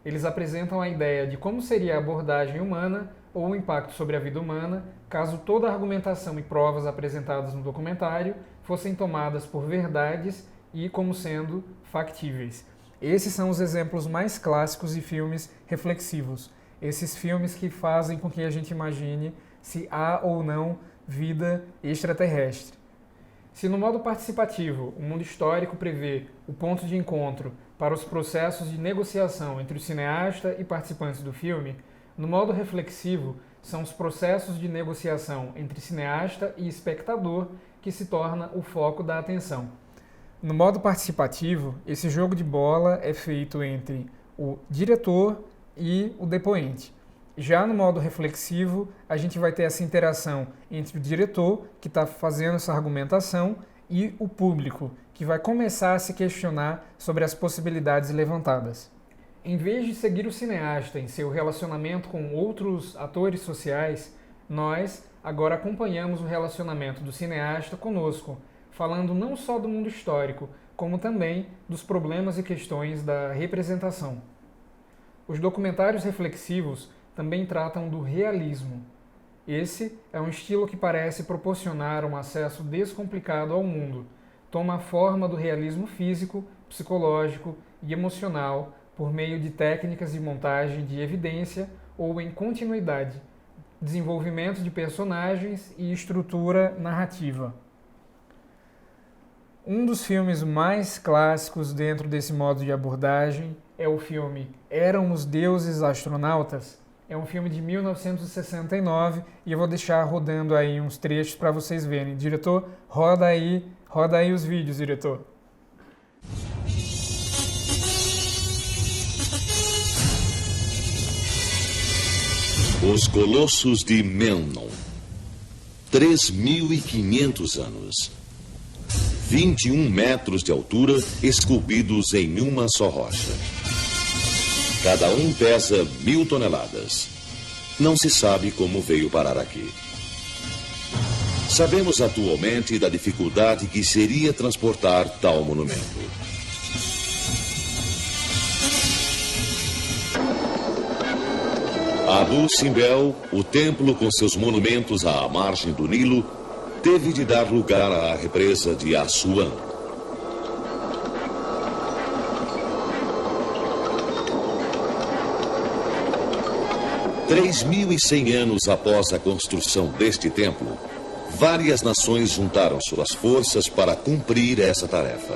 Eles apresentam a ideia de como seria a abordagem humana ou o impacto sobre a vida humana caso toda a argumentação e provas apresentadas no documentário fossem tomadas por verdades e como sendo factíveis. Esses são os exemplos mais clássicos de filmes reflexivos. Esses filmes que fazem com que a gente imagine se há ou não vida extraterrestre. Se no modo participativo o mundo histórico prevê o ponto de encontro para os processos de negociação entre o cineasta e participantes do filme, no modo reflexivo são os processos de negociação entre cineasta e espectador que se torna o foco da atenção. No modo participativo, esse jogo de bola é feito entre o diretor e o depoente. Já no modo reflexivo, a gente vai ter essa interação entre o diretor, que está fazendo essa argumentação, e o público, que vai começar a se questionar sobre as possibilidades levantadas. Em vez de seguir o cineasta em seu relacionamento com outros atores sociais, nós agora acompanhamos o relacionamento do cineasta conosco, falando não só do mundo histórico, como também dos problemas e questões da representação. Os documentários reflexivos também tratam do realismo. Esse é um estilo que parece proporcionar um acesso descomplicado ao mundo. Toma a forma do realismo físico, psicológico e emocional por meio de técnicas de montagem de evidência ou em continuidade, desenvolvimento de personagens e estrutura narrativa. Um dos filmes mais clássicos dentro desse modo de abordagem é o filme Eram os Deuses Astronautas? É um filme de 1969 e eu vou deixar rodando aí uns trechos para vocês verem. Diretor, roda aí os vídeos, diretor. Os Colossos de Memnon. 3.500 anos. 21 metros de altura, esculpidos em uma só rocha. Cada um pesa 1.000 toneladas. Não se sabe como veio parar aqui. Sabemos atualmente da dificuldade que seria transportar tal monumento. Abu Simbel, o templo com seus monumentos à margem do Nilo, teve de dar lugar à represa de Assuan. Três 3.100 anos após a construção deste templo, várias nações juntaram suas forças para cumprir essa tarefa.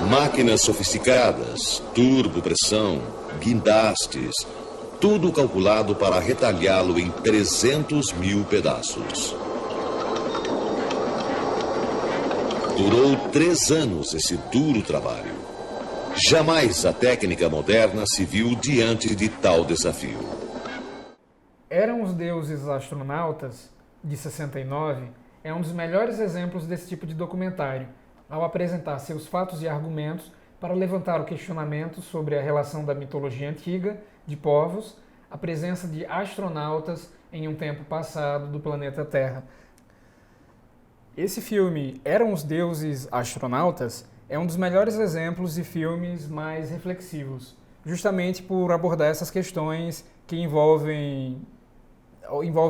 Máquinas sofisticadas, turbopressão, guindastes, tudo calculado para retalhá-lo em 300 mil pedaços. Durou 3 anos esse duro trabalho. Jamais a técnica moderna se viu diante de tal desafio. Eram os Deuses Astronautas, de 69, é um dos melhores exemplos desse tipo de documentário, ao apresentar seus fatos e argumentos para levantar o questionamento sobre a relação da mitologia antiga, de povos, a presença de astronautas em um tempo passado do planeta Terra. Esse filme, Eram os Deuses Astronautas, é um dos melhores exemplos de filmes mais reflexivos, justamente por abordar essas questões que envolvem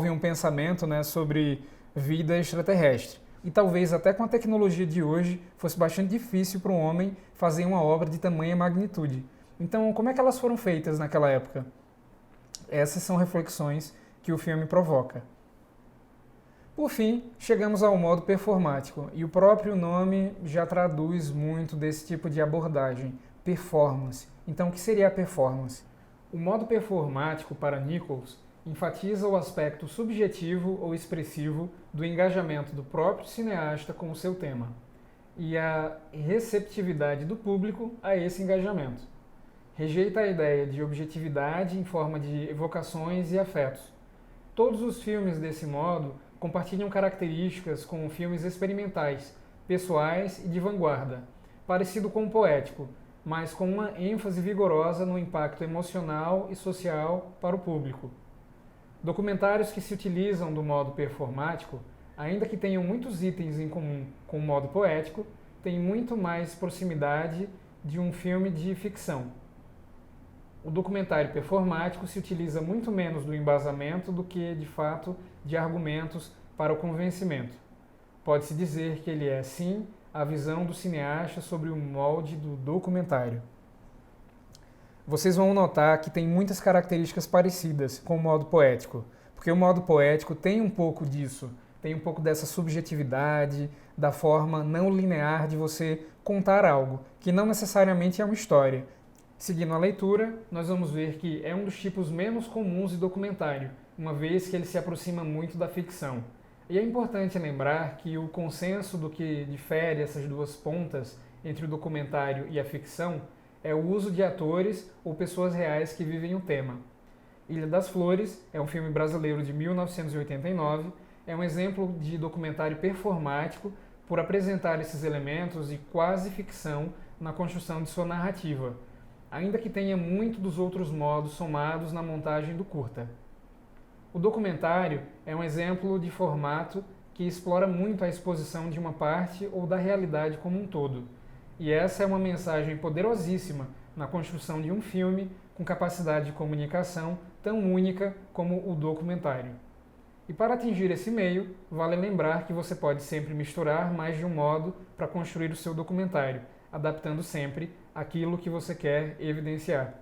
um pensamento, né, sobre vida extraterrestre. E talvez até com a tecnologia de hoje fosse bastante difícil para um homem fazer uma obra de tamanha magnitude. Então, como é que elas foram feitas naquela época? Essas são reflexões que o filme provoca. Por fim, chegamos ao modo performático, e o próprio nome já traduz muito desse tipo de abordagem, performance. Então, o que seria a performance? O modo performático, para Nichols, enfatiza o aspecto subjetivo ou expressivo do engajamento do próprio cineasta com o seu tema e a receptividade do público a esse engajamento. Rejeita a ideia de objetividade em forma de evocações e afetos. Todos os filmes desse modo compartilham características com filmes experimentais, pessoais e de vanguarda, parecido com o poético, mas com uma ênfase vigorosa no impacto emocional e social para o público. Documentários que se utilizam do modo performático, ainda que tenham muitos itens em comum com o modo poético, têm muito mais proximidade de um filme de ficção. O documentário performático se utiliza muito menos do embasamento do que, de fato, de argumentos para o convencimento. Pode-se dizer que ele é, sim, a visão do cineasta sobre o molde do documentário. Vocês vão notar que tem muitas características parecidas com o modo poético, porque o modo poético tem um pouco disso, tem um pouco dessa subjetividade, da forma não linear de você contar algo, que não necessariamente é uma história. Seguindo a leitura, nós vamos ver que é um dos tipos menos comuns de documentário, uma vez que ele se aproxima muito da ficção. E é importante lembrar que o consenso do que difere essas duas pontas entre o documentário e a ficção é o uso de atores ou pessoas reais que vivem o tema. Ilha das Flores é um filme brasileiro de 1989, é um exemplo de documentário performático por apresentar esses elementos de quase ficção na construção de sua narrativa, ainda que tenha muito dos outros modos somados na montagem do curta. O documentário é um exemplo de formato que explora muito a exposição de uma parte ou da realidade como um todo. E essa é uma mensagem poderosíssima na construção de um filme com capacidade de comunicação tão única como o documentário. E para atingir esse meio, vale lembrar que você pode sempre misturar mais de um modo para construir o seu documentário, adaptando sempre aquilo que você quer evidenciar.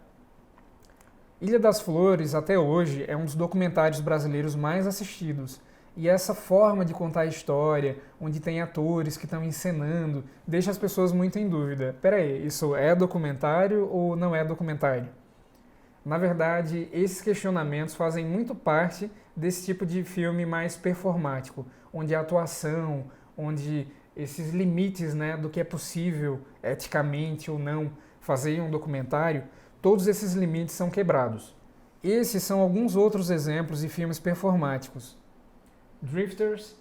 Ilha das Flores, até hoje, é um dos documentários brasileiros mais assistidos. E essa forma de contar a história, onde tem atores que estão encenando, deixa as pessoas muito em dúvida. Peraí, isso é documentário ou não é documentário? Na verdade, esses questionamentos fazem muito parte desse tipo de filme mais performático, onde a atuação, onde esses limites, né, do que é possível eticamente ou não fazer em um documentário, todos esses limites são quebrados. Esses são alguns outros exemplos de filmes performáticos. Drifters,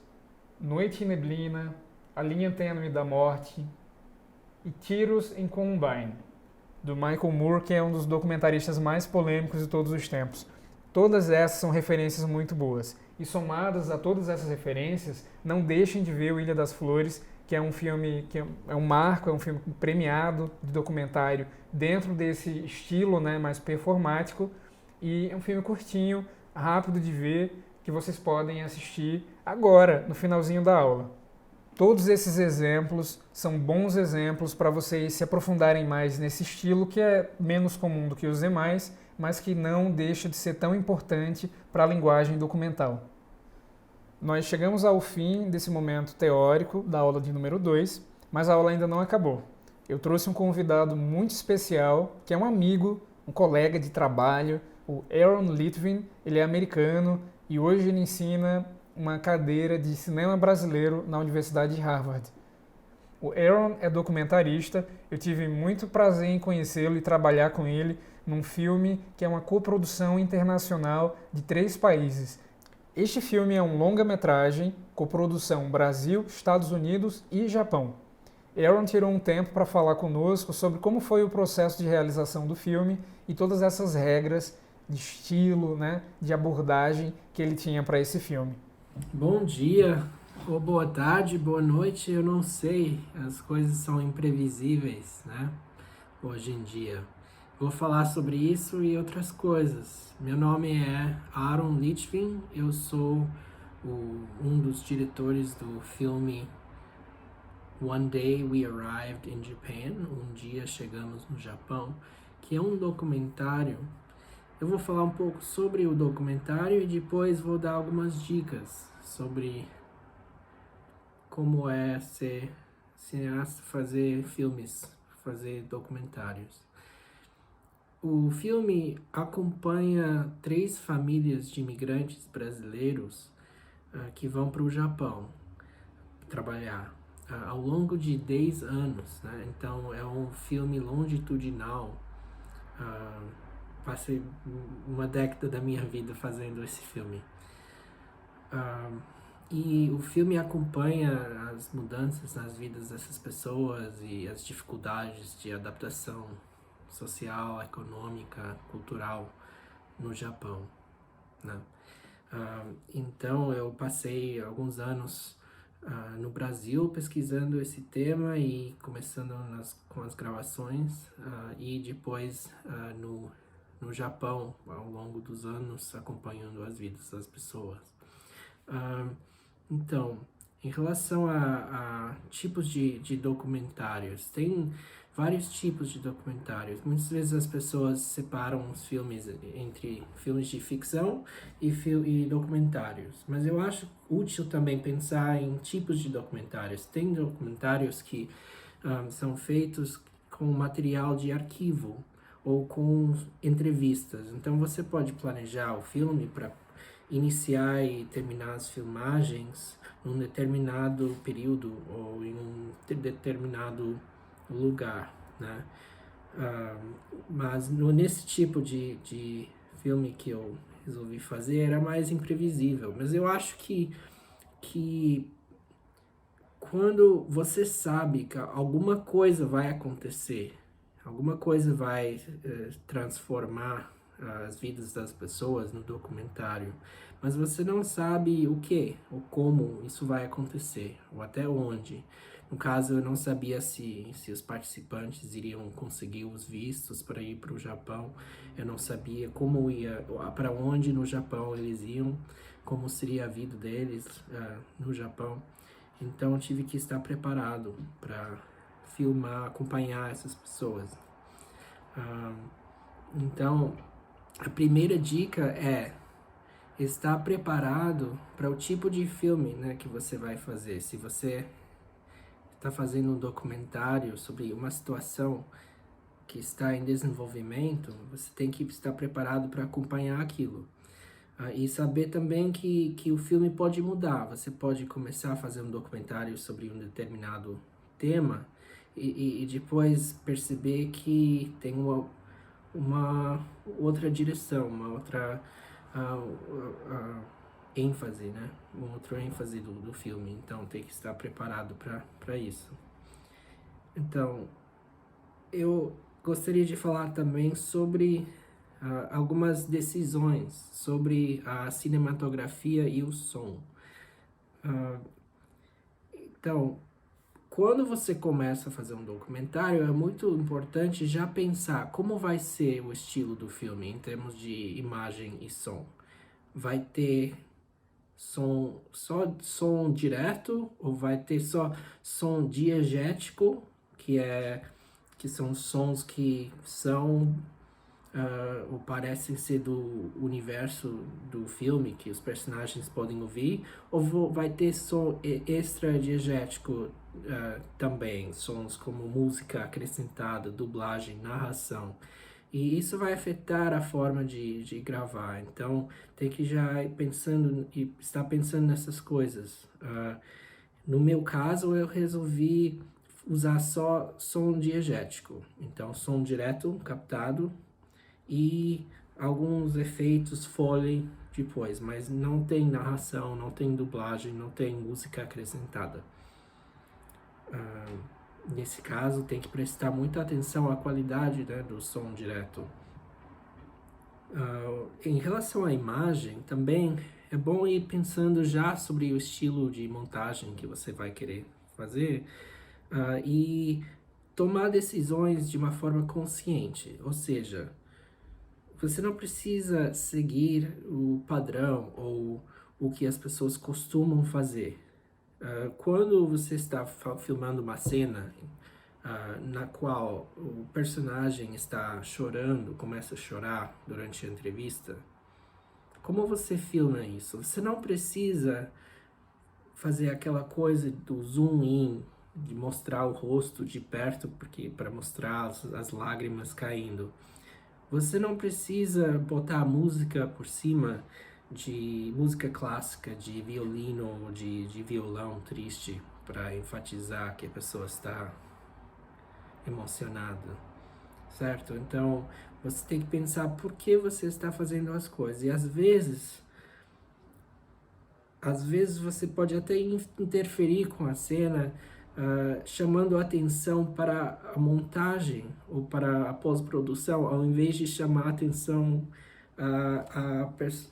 Noite e Neblina, A Linha Tênue da Morte e Tiros em Columbine, do Michael Moore, que é um dos documentaristas mais polêmicos de todos os tempos. Todas essas são referências muito boas. E somadas a todas essas referências, não deixem de ver o Ilha das Flores, que é um filme que é um marco, é um filme premiado de documentário dentro desse estilo, né, mais performático. E é um filme curtinho, rápido de ver, que vocês podem assistir agora, no finalzinho da aula. Todos esses exemplos são bons exemplos para vocês se aprofundarem mais nesse estilo que é menos comum do que os demais, mas que não deixa de ser tão importante para a linguagem documental. Nós chegamos ao fim desse momento teórico da aula de número 2, mas a aula ainda não acabou. Eu trouxe um convidado muito especial, que é um amigo, um colega de trabalho, O Aaron Litvin, ele é americano e hoje ele ensina uma cadeira de cinema brasileiro na Universidade de Harvard. O Aaron é documentarista, eu tive muito prazer em conhecê-lo e trabalhar com ele num filme que é uma coprodução internacional de 3 países. Este filme é um longa-metragem, coprodução Brasil, Estados Unidos e Japão. Aaron tirou um tempo para falar conosco sobre como foi o processo de realização do filme e todas essas regras de estilo, né, de abordagem que ele tinha para esse filme. Bom dia, ou boa tarde, boa noite, eu não sei, as coisas são imprevisíveis, né, hoje em dia. Vou falar sobre isso e outras coisas. Meu nome é Aaron Litvin, eu sou um dos diretores do filme One Day We Arrived in Japan, um dia chegamos no Japão, que é um documentário. Eu vou falar um pouco sobre o documentário e depois vou dar algumas dicas sobre como é ser cineasta, fazer filmes, fazer documentários. O filme acompanha 3 famílias de imigrantes brasileiros que vão para o Japão trabalhar ao longo de 10 anos, né? Então é um filme longitudinal. Passei uma década da minha vida fazendo esse filme. E o filme acompanha as mudanças nas vidas dessas pessoas e as dificuldades de adaptação social, econômica, cultural no Japão, né? Então eu passei alguns anos no Brasil pesquisando esse tema e começando com as gravações e depois no Japão ao longo dos anos acompanhando as vidas das pessoas. Então, em relação a tipos de documentários, tem vários tipos de documentários. Muitas vezes as pessoas separam os filmes entre filmes de ficção e documentários. Mas eu acho útil também pensar em tipos de documentários. Tem documentários que são feitos com material de arquivo ou com entrevistas. Então você pode planejar o filme para iniciar e terminar as filmagens num determinado período ou em um determinado lugar, né? Mas nesse tipo de filme que eu resolvi fazer era mais imprevisível. Mas eu acho que quando você sabe que alguma coisa vai acontecer, alguma coisa vai transformar as vidas das pessoas no documentário, mas você não sabe o que ou como isso vai acontecer, ou até onde. No caso, eu não sabia se os participantes iriam conseguir os vistos para ir para o Japão. Eu não sabia como para onde no Japão eles iam, como seria a vida deles no Japão. Então, eu tive que estar preparado para filmar, acompanhar essas pessoas. Então, a primeira dica é estar preparado para o tipo de filme, né, que você vai fazer. Se você está fazendo um documentário sobre uma situação que está em desenvolvimento, você tem que estar preparado para acompanhar aquilo. E saber também que o filme pode mudar. Você pode começar a fazer um documentário sobre um determinado tema e depois perceber que tem uma outra direção, uma outra ênfase, né? Um outro ênfase do filme. Então tem que estar preparado para isso. Então, eu gostaria de falar também sobre algumas decisões sobre a cinematografia e o som. Então, quando você começa a fazer um documentário, é muito importante já pensar como vai ser o estilo do filme em termos de imagem e som. Vai ter só som direto ou vai ter só som diegético, que são sons que são ou parecem ser do universo do filme, que os personagens podem ouvir, ou vai ter som extra-diegético também, sons como música acrescentada, dublagem, narração. E isso vai afetar a forma de gravar. Então, tem que já ir pensando e estar pensando nessas coisas. No meu caso, eu resolvi usar só som diegético. Então, som direto, captado, e alguns efeitos Foley depois. Mas não tem narração, não tem dublagem, não tem música acrescentada. Nesse caso, tem que prestar muita atenção à qualidade, né, do som direto. Em relação à imagem, também é bom ir pensando já sobre o estilo de montagem que você vai querer fazer e tomar decisões de uma forma consciente. Ou seja, você não precisa seguir o padrão ou o que as pessoas costumam fazer. Quando você está filmando uma cena na qual o personagem está chorando, começa a chorar durante a entrevista, como você filma isso? Você não precisa fazer aquela coisa do zoom in, de mostrar o rosto de perto para mostrar as lágrimas caindo. Você não precisa botar música por cima de música clássica, de violino ou de violão triste para enfatizar que a pessoa está emocionada, certo? Então, você tem que pensar por que você está fazendo as coisas. E às vezes você pode até interferir com a cena, chamando a atenção para a montagem ou para a pós-produção, ao invés de chamar a atenção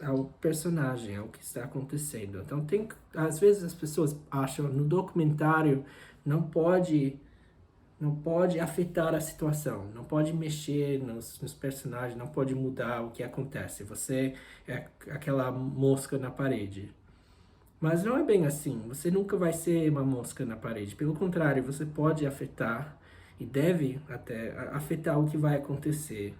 ao personagem, ao que está acontecendo. Então, às vezes as pessoas acham no documentário não pode afetar a situação, não pode mexer nos personagens, não pode mudar o que acontece. Você é aquela mosca na parede. Mas não é bem assim. Você nunca vai ser uma mosca na parede. Pelo contrário, você pode afetar e deve até afetar o que vai acontecer.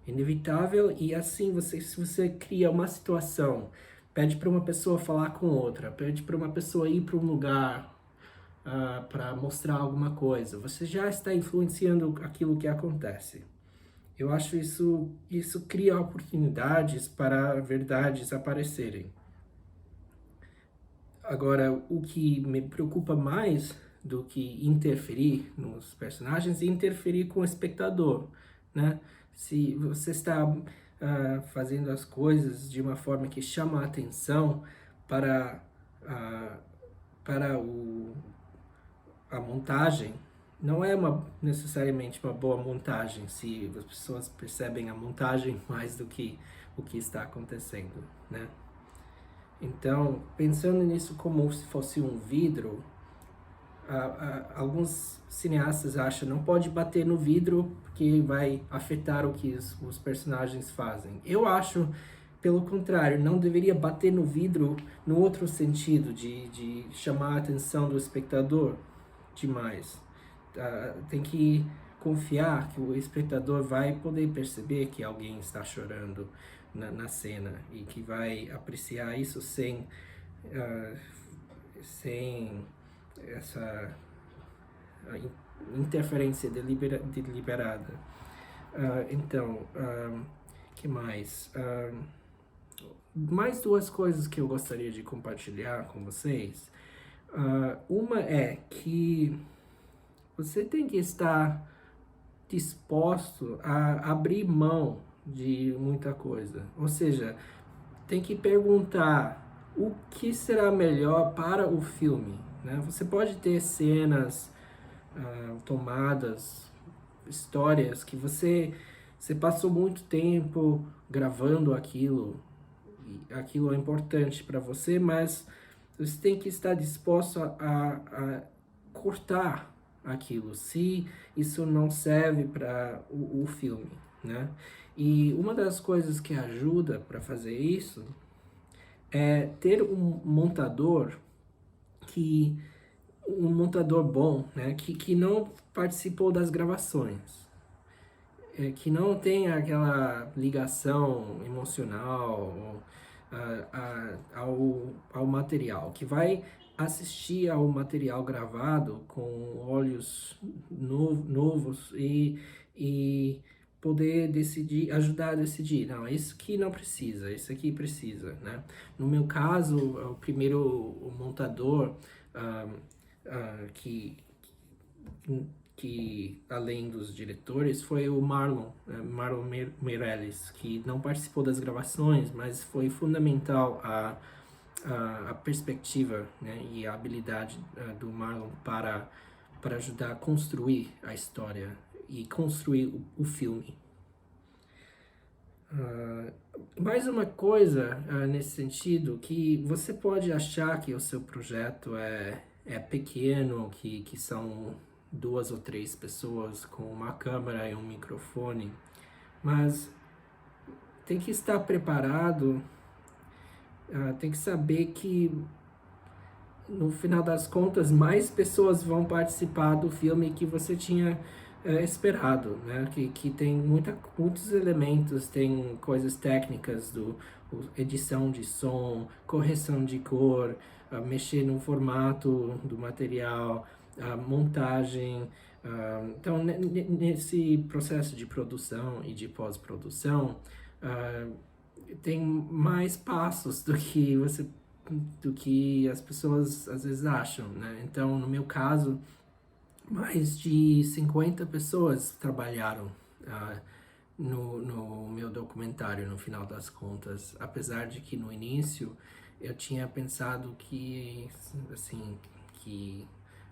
Inevitável, e assim, se você cria uma situação, pede para uma pessoa falar com outra, pede para uma pessoa ir para um lugar para mostrar alguma coisa, você já está influenciando aquilo que acontece. Eu acho isso cria oportunidades para verdades aparecerem. Agora, o que me preocupa mais do que interferir nos personagens é interferir com o espectador, né? Se você está fazendo as coisas de uma forma que chama a atenção para a montagem, não é necessariamente uma boa montagem, se as pessoas percebem a montagem mais do que o que está acontecendo, né? Então, pensando nisso como se fosse um vidro, alguns cineastas acham não pode bater no vidro porque vai afetar o que os personagens fazem. Eu acho, pelo contrário, não deveria bater no vidro no outro sentido, de chamar a atenção do espectador demais. Tem que confiar que o espectador vai poder perceber que alguém está chorando na cena e que vai apreciar isso sem essa interferência deliberada. Então, que mais? Mais duas coisas que eu gostaria de compartilhar com vocês. Uma é que você tem que estar disposto a abrir mão de muita coisa. Ou seja, tem que perguntar o que será melhor para o filme, né? Você pode ter cenas, tomadas, histórias que você passou muito tempo gravando aquilo, e aquilo é importante para você, mas você tem que estar disposto a cortar aquilo, se isso não serve para o filme, né? E uma das coisas que ajuda para fazer isso é ter um montador bom, né? Que não participou das gravações, que não tem aquela ligação emocional ao material, que vai assistir ao material gravado com olhos novos e poder decidir, ajudar a decidir, não, isso aqui não precisa, isso aqui precisa, né? No meu caso, o primeiro montador que além dos diretores foi o Marlon Meirelles, que não participou das gravações, mas foi fundamental a perspectiva, né, e a habilidade do Marlon para ajudar a construir a história e construir o filme. Mais uma coisa nesse sentido, que você pode achar que o seu projeto é pequeno, que são 2 ou 3 pessoas com uma câmera e um microfone, mas tem que estar preparado, tem que saber que no final das contas mais pessoas vão participar do filme que você tinha esperado, né? Que tem muitos elementos, tem coisas técnicas edição de som, correção de cor, mexer no formato do material, montagem. Então, nesse processo de produção e de pós-produção, tem mais passos do que as pessoas às vezes acham, né? Então, no meu caso, mais de 50 pessoas trabalharam no meu documentário, no final das contas, apesar de que no início eu tinha pensado que, assim, que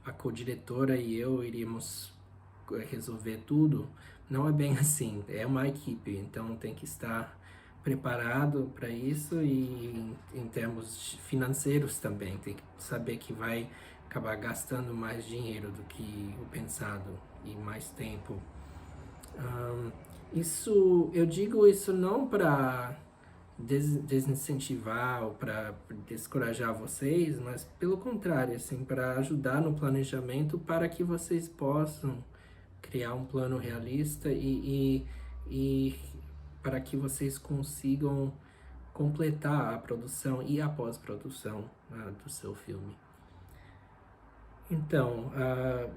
a co-diretora e eu iríamos resolver tudo. Não é bem assim, é uma equipe, então tem que estar preparado para isso, e em termos financeiros também, tem que saber que vai acabar gastando mais dinheiro do que o pensado e mais tempo. Eu digo isso não para desincentivar ou para descorajar vocês, mas pelo contrário, assim, para ajudar no planejamento, para que vocês possam criar um plano realista e para que vocês consigam completar a produção e a pós-produção do seu filme. Então,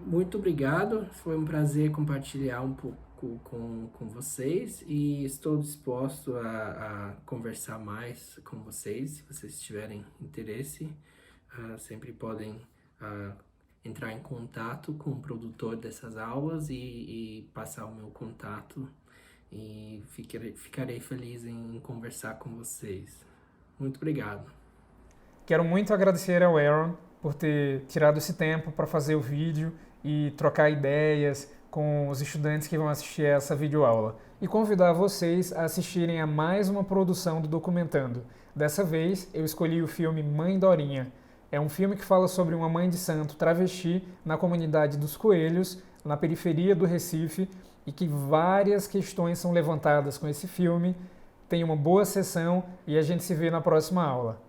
muito obrigado, foi um prazer compartilhar um pouco com vocês, e estou disposto a conversar mais com vocês, se vocês tiverem interesse. Sempre podem entrar em contato com o produtor dessas aulas e passar o meu contato, e ficarei feliz em conversar com vocês. Muito obrigado. Quero muito agradecer ao Aaron por ter tirado esse tempo para fazer o vídeo e trocar ideias com os estudantes que vão assistir a essa videoaula, e convidar vocês a assistirem a mais uma produção do Documentando. Dessa vez, eu escolhi o filme Mãe Dorinha. É um filme que fala sobre uma mãe de santo travesti na comunidade dos Coelhos, na periferia do Recife, e que várias questões são levantadas com esse filme. Tenha uma boa sessão e a gente se vê na próxima aula.